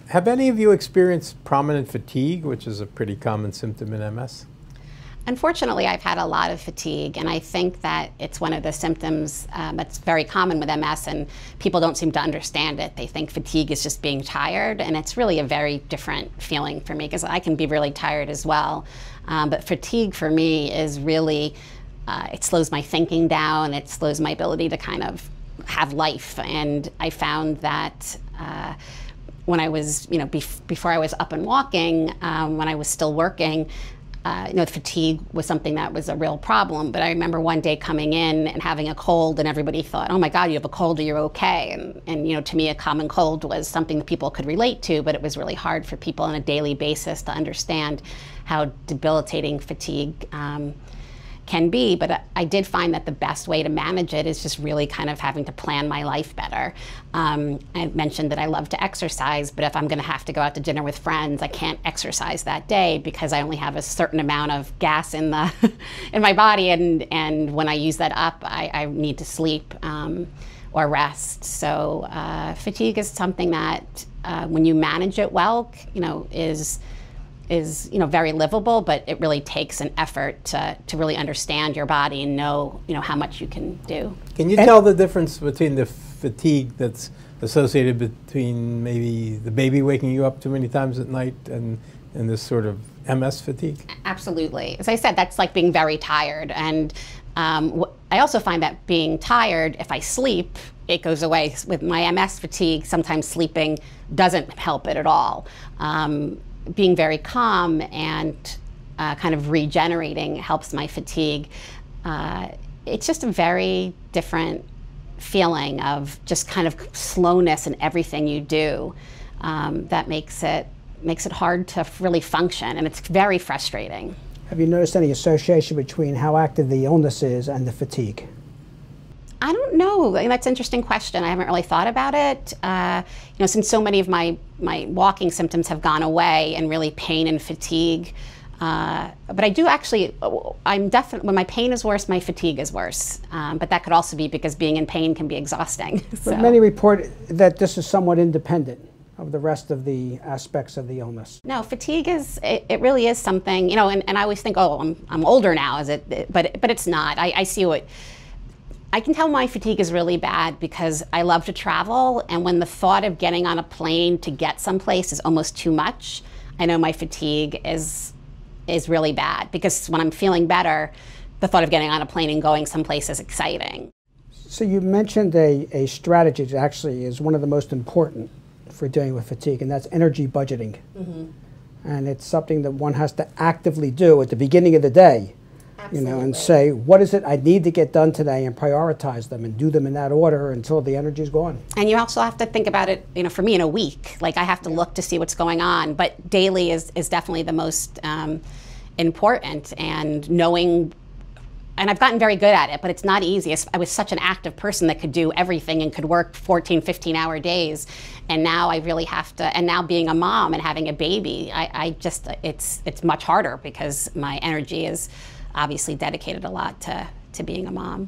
Have any of you experienced prominent fatigue, which is a pretty common symptom in MS? Unfortunately, I've had a lot of fatigue, and I think that it's one of the symptoms that's very common with MS, and people don't seem to understand it. They think fatigue is just being tired, and it's really a very different feeling for me, because I can be really tired as well. But fatigue for me is really, it slows my thinking down, it slows my ability to kind of have life. And I found that when I was, before I was up and walking, when I was still working, fatigue was something that was a real problem. But I remember one day coming in and having a cold, and everybody thought, oh my God, you have a cold, are you okay? And to me, a common cold was something that people could relate to, but it was really hard for people on a daily basis to understand how debilitating fatigue can be. But I did find that the best way to manage it is just really kind of having to plan my life better. I mentioned that I love to exercise, but if I'm gonna have to go out to dinner with friends, I can't exercise that day because I only have a certain amount of gas in the in my body, and when I use that up, I need to sleep or rest. So fatigue is something that when you manage it well, is very livable, but it really takes an effort to really understand your body and know how much you can do. Can you tell the difference between the fatigue that's associated between maybe the baby waking you up too many times at night and this sort of MS fatigue? Absolutely. As I said, that's like being very tired. And I also find that being tired, if I sleep, it goes away. With my MS fatigue, sometimes sleeping doesn't help it at all. Being very calm and kind of regenerating helps my fatigue. It's just a very different feeling of just kind of slowness in everything you do that makes it hard to really function, and it's very frustrating. Have you noticed any association between how active the illness is and the fatigue? I don't know. That's an interesting question. I haven't really thought about it. Since so many of my walking symptoms have gone away, and really pain and fatigue. But I do actually, when my pain is worse, my fatigue is worse. But that could also be because being in pain can be exhausting. So. But many report that this is somewhat independent of the rest of the aspects of the illness. No, fatigue it really is something, and I always think, oh, I'm older now, is it? But it's not. I see what. I can tell my fatigue is really bad because I love to travel, and when the thought of getting on a plane to get someplace is almost too much, I know my fatigue is really bad, because when I'm feeling better, the thought of getting on a plane and going someplace is exciting. So you mentioned a strategy that actually is one of the most important for dealing with fatigue, and that's energy budgeting. Mm-hmm. And it's something that one has to actively do at the beginning of the day. Absolutely. And say, what is it I need to get done today, and prioritize them and do them in that order until the energy's gone. And you also have to think about it, for me, in a week. Like, I have to look to see what's going on, but daily is definitely the most important, and knowing, and I've gotten very good at it, but it's not easy. I was such an active person that could do everything and could work 14, 15-hour days, and now I really have to, and now being a mom and having a baby, it's much harder because my energy is obviously dedicated a lot to being a mom.